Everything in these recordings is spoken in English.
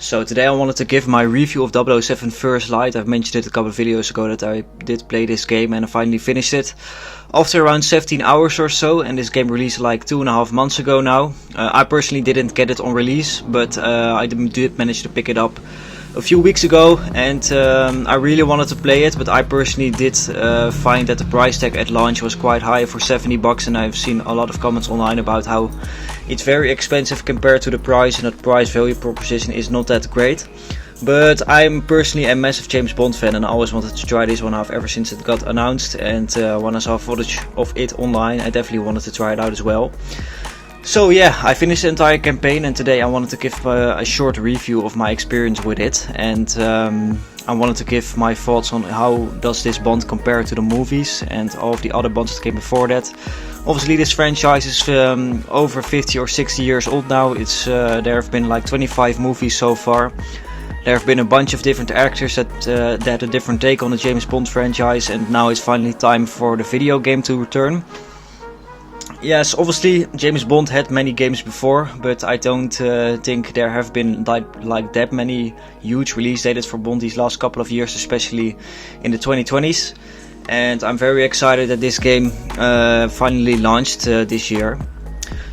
So today I wanted to give my review of 007 First Light. I've mentioned it a couple of videos ago that I did play this game and I finally finished it after around 17 hours or so, and this game released like 2.5 months ago now. I personally didn't get it on release, but I did manage to pick it up a few weeks ago, and I really wanted to play it, but I personally did find that the price tag at launch was quite high for 70 bucks, and I've seen a lot of comments online about how it's very expensive compared to the price, and that price value proposition is not that great. But I'm personally a massive James Bond fan, and I always wanted to try this one out ever since it got announced, and when I saw footage of it online I definitely wanted to try it out as well. So yeah, I finished the entire campaign, and today I wanted to give a short review of my experience with it, and I wanted to give my thoughts on how does this Bond compare to the movies and all of the other Bonds that came before that. Obviously this franchise is over 50 or 60 years old now. There have been like 25 movies so far. There have been a bunch of different actors that had a different take on the James Bond franchise, and now it's finally time for the video game to return. Yes, obviously James Bond had many games before, but I don't think there have been like that many huge release dates for Bond these last couple of years, especially in the 2020s. And I'm very excited that this game finally launched this year.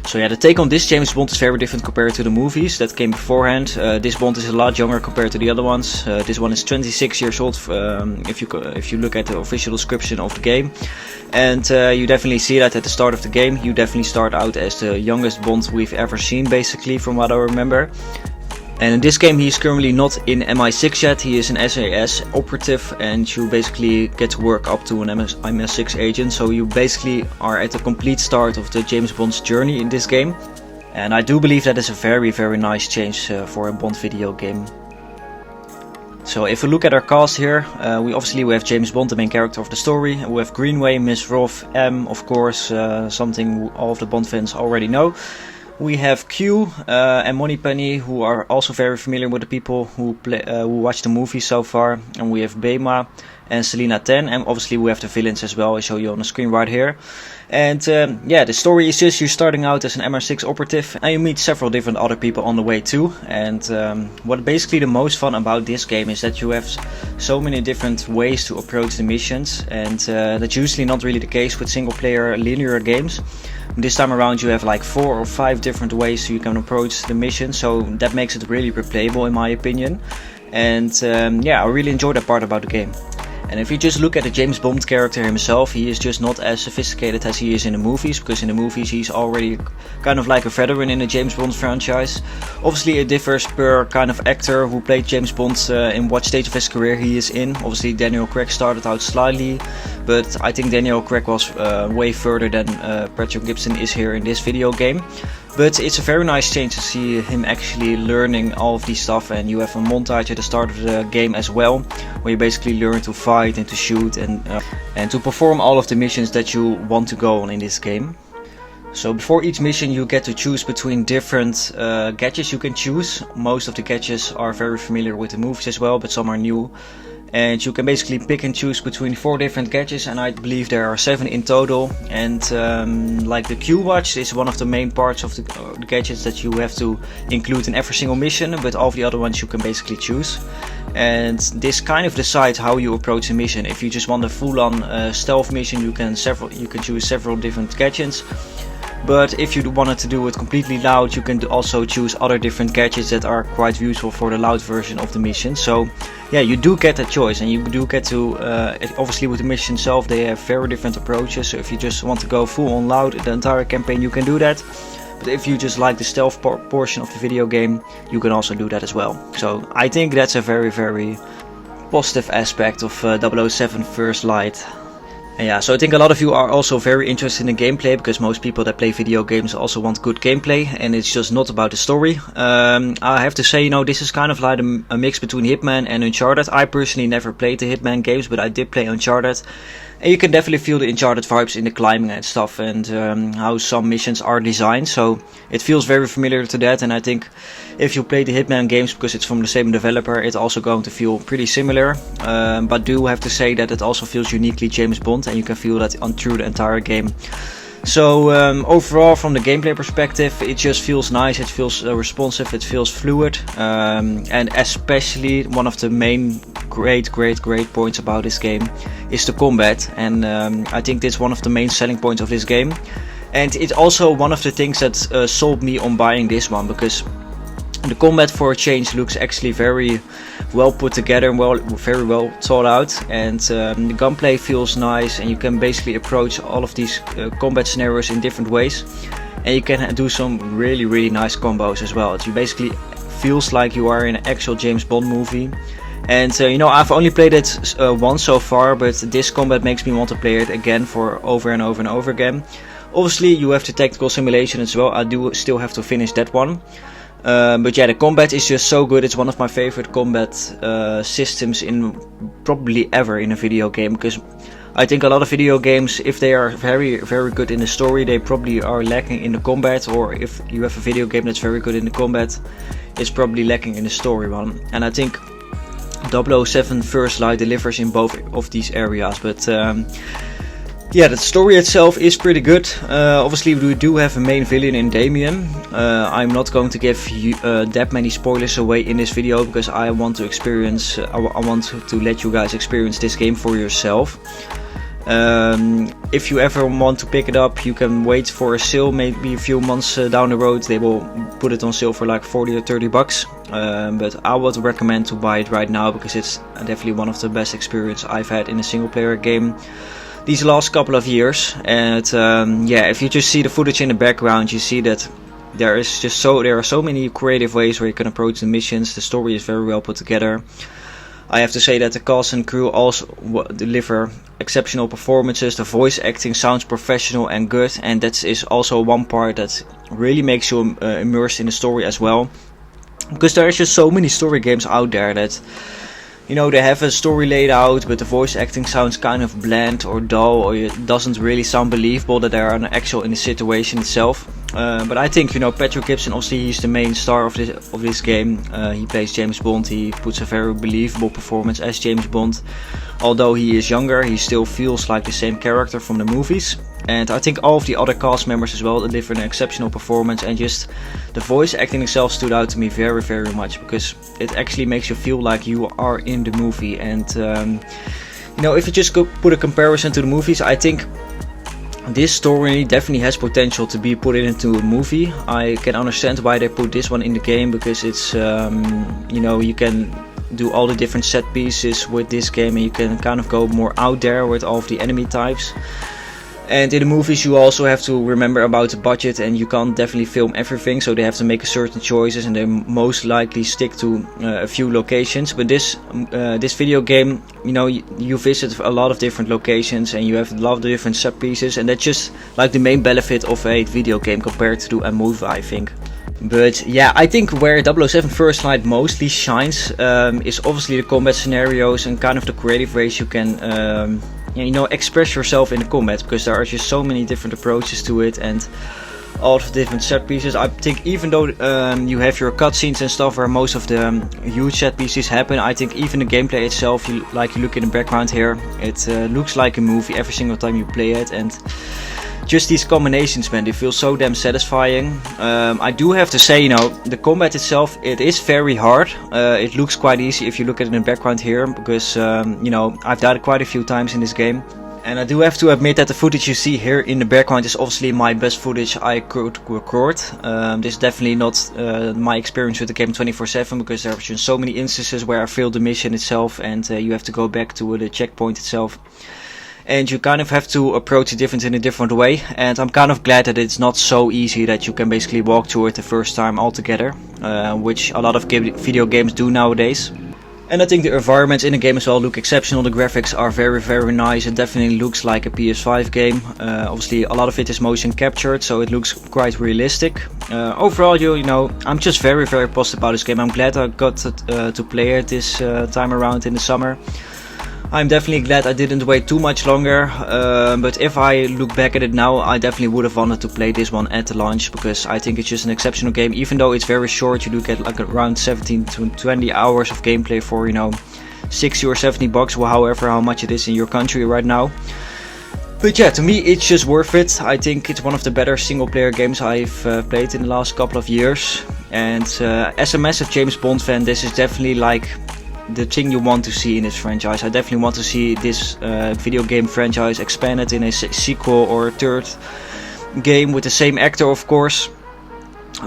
So yeah, the take on this James Bond is very different compared to the movies that came beforehand. This Bond is a lot younger compared to the other ones. This one is 26 years old if you look at the official description of the game. And you definitely see that at the start of the game. You definitely start out as the youngest Bond we've ever seen, basically, from what I remember. And in this game he is currently not in MI6 yet, he is an SAS operative, and you basically get to work up to an MI6 agent, so you basically are at the complete start of the James Bond's journey in this game. And I do believe that is a very nice change for a Bond video game. So if we look at our cast here, we have James Bond, the main character of the story. We have Greenway, Miss Roth, M, of course, something all of the Bond fans already know. We have Q and Moneypenny, who are also very familiar with the people who watch the movie so far. And we have Bema and Selena 10, and obviously we have the villains as well. I show you on the screen right here. And yeah, the story is just you're starting out as an MI6 operative, and you meet several different other people on the way too. And what basically the most fun about this game is that you have so many different ways to approach the missions, and that's usually not really the case with single player linear games. This time around you have like 4 or 5 different ways you can approach the mission, so that makes it really replayable in my opinion. And yeah, I really enjoyed that part about the game. And if you just look at the James Bond character himself, he is just not as sophisticated as he is in the movies, because in the movies he's already kind of like a veteran in the James Bond franchise. Obviously it differs per kind of actor who played James Bond in what stage of his career he is in. Obviously Daniel Craig started out slightly, but I think Daniel Craig was way further than Patrick Gibson is here in this video game. But it's a very nice change to see him actually learning all of this stuff, and you have a montage at the start of the game as well, where you basically learn to fight and to shoot and to perform all of the missions that you want to go on in this game. So before each mission you get to choose between different gadgets you can choose. Most of the gadgets are very familiar with the movies as well, but some are new. And you can basically pick and choose between 4 different gadgets, and I believe there are 7 in total. And like the Q watch is one of the main parts of the gadgets that you have to include in every single mission, but all of the other ones you can basically choose. And this kind of decides how you approach a mission. If you just want a full-on stealth mission, you can choose several different gadgets. But if you wanted to do it completely loud, you can also choose other different gadgets that are quite useful for the loud version of the mission. So yeah, you do get that choice, and you do get to, obviously with the mission itself they have very different approaches. So if you just want to go full on loud the entire campaign, you can do that. But if you just like the stealth portion of the video game, you can also do that as well. So I think that's a very positive aspect of 007 First Light. And yeah, so I think a lot of you are also very interested in the gameplay, because most people that play video games also want good gameplay, and it's just not about the story. I have to say, you know, this is kind of like a mix between Hitman and Uncharted. I personally never played the Hitman games, but I did play Uncharted. And you can definitely feel the Uncharted vibes in the climbing and stuff, and how some missions are designed. So it feels very familiar to that, and I think if you play the Hitman games, because it's from the same developer, it's also going to feel pretty similar. But do have to say that it also feels uniquely James Bond, and you can feel that through the entire game. So overall, from the gameplay perspective, it just feels nice, it feels responsive, it feels fluid, and especially one of the main great points about this game is the combat, and I think that's one of the main selling points of this game, and it's also one of the things that sold me on buying this one, because the combat for a change looks actually very well put together and very well thought out, and the gunplay feels nice, and you can basically approach all of these combat scenarios in different ways, and you can do some really nice combos as well. It basically feels like you are in an actual James Bond movie. And you know, I've only played it once so far, but this combat makes me want to play it again for over and over again. Obviously you have the tactical simulation as well. I do still have to finish that one. But yeah, the combat is just so good. It's one of my favorite combat systems in probably ever in a video game, because I think a lot of video games, if they are very good in the story, they probably are lacking in the combat, or if you have a video game that's very good in the combat, it's probably lacking in the story one. And I think 007 First Light delivers in both of these areas, but yeah, the story itself is pretty good. Obviously we do have a main villain in Damien. I'm not going to give you that many spoilers away in this video, because I want to experience, I want to let you guys experience this game for yourself. If you ever want to pick it up, you can wait for a sale, maybe a few months down the road. They will put it on sale for like 40 or 30 bucks. But I would recommend to buy it right now, because it's definitely one of the best experience I've had in a single player game these last couple of years. And yeah, if you just see the footage in the background, you see that there are so many creative ways where you can approach the missions. The story is very well put together. I have to say that the cast and crew also deliver exceptional performances. The voice acting sounds professional and good, and that is also one part that really makes you immersed in the story as well. Because there are just so many story games out there that, you know, they have a story laid out, but the voice acting sounds kind of bland or dull, or it doesn't really sound believable that they are actual in the situation itself. But I think, you know, Patrick Gibson, obviously he's the main star of this game. He plays James Bond. He puts a very believable performance as James Bond. Although he is younger, he still feels like the same character from the movies. And I think all of the other cast members as well deliver an exceptional performance, and just the voice acting itself stood out to me very much, because it actually makes you feel like you are in the movie. And you know, if you just put a comparison to the movies, I think this story definitely has potential to be put into a movie. I can understand why they put this one in the game, because it's you know, you can do all the different set pieces with this game, and you can kind of go more out there with all of the enemy types. And in the movies you also have to remember about the budget, and you can't definitely film everything, so they have to make certain choices, and they most likely stick to a few locations. But this video game, you know, you visit a lot of different locations, and you have a lot of different set pieces, and that's just like the main benefit of a video game compared to a movie, I think. But yeah, I think where 007 First Light mostly shines is obviously the combat scenarios and kind of the creative ways you can you know, express yourself in the combat, because there are just so many different approaches to it, and all of the different set pieces. I think even though you have your cutscenes and stuff where most of the huge set pieces happen, I think even the gameplay itself, like you look in the background here, it looks like a movie every single time you play it. And just these combinations, man, they feel so damn satisfying. I do have to say, you know, the combat itself, it is very hard. It looks quite easy if you look at it in the background here, because you know, I've died quite a few times in this game. And I do have to admit that the footage you see here in the background is obviously my best footage I could record. This is definitely not my experience with the game 24/7, because there are just so many instances where I failed the mission itself, and you have to go back to the checkpoint itself. And you kind of have to approach it in a different way, and I'm kind of glad that it's not so easy that you can basically walk through it the first time altogether, which a lot of video games do nowadays. And I think the environments in the game as well look exceptional. The graphics are very nice. It definitely looks like a PS5 game. Obviously a lot of it is motion captured, so it looks quite realistic. Overall, you know, I'm just very positive about this game. I'm glad I got to play it this time around in the summer. I'm definitely glad I didn't wait too much longer, but if I look back at it now, I definitely would have wanted to play this one at the launch, because I think it's just an exceptional game. Even though it's very short, you do get like around 17 to 20 hours of gameplay for, you know, 60 or 70 bucks, or however how much it is in your country right now. But yeah, to me it's just worth it. I think it's one of the better single player games I've played in the last couple of years. And as a massive James Bond fan, this is definitely like the thing you want to see in this franchise. I definitely want to see this video game franchise expanded in a sequel or a third game with the same actor, of course.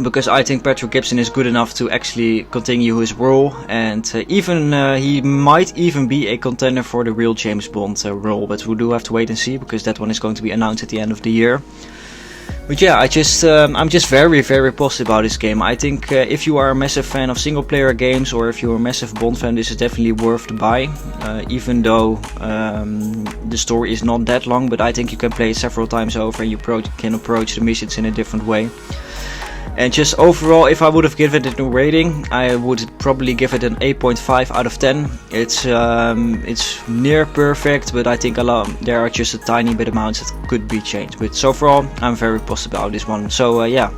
Because I think Patrick Gibson is good enough to actually continue his role, and he might even be a contender for the real James Bond role, but we do have to wait and see, because that one is going to be announced at the end of the year. But yeah, I'm just very, very positive about this game. I think if you are a massive fan of single player games, or if you're a massive Bond fan, this is definitely worth the buy. Even though the story is not that long, but I think you can play it several times over, and you can approach the missions in a different way. And just overall, if I would have given it a rating, I would probably give it an 8.5 out of 10. It's near perfect, but I think there are just a tiny bit amounts that could be changed. But so overall, I'm very positive about this one. So yeah,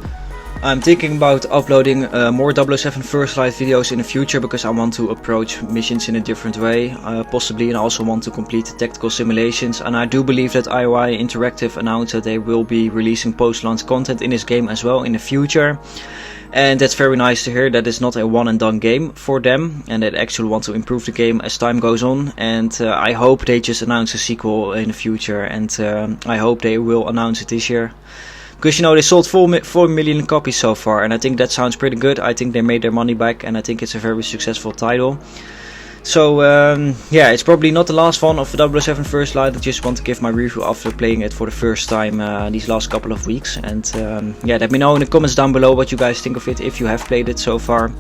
I'm thinking about uploading more 007 First Light videos in the future, because I want to approach missions in a different way, possibly, and I also want to complete the tactical simulations. And I do believe that IOI Interactive announced that they will be releasing post-launch content in this game as well in the future. And that's very nice to hear that it's not a one and done game for them, and they actually want to improve the game as time goes on. And I hope they just announce a sequel in the future, and I hope they will announce it this year. Because, you know, they sold 4 million copies so far, and I think that sounds pretty good. I think they made their money back, and I think it's a very successful title. So yeah, it's probably not the last one of 007 First Light. I just want to give my review after playing it for the first time these last couple of weeks. And yeah, let me know in the comments down below what you guys think of it, if you have played it so far.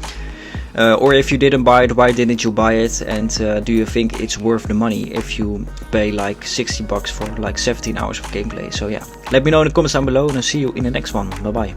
Or if you didn't buy it, why didn't you buy it? And do you think it's worth the money if you pay like 60 bucks for like 17 hours of gameplay? So yeah, let me know in the comments down below, and I'll see you in the next one. Bye bye.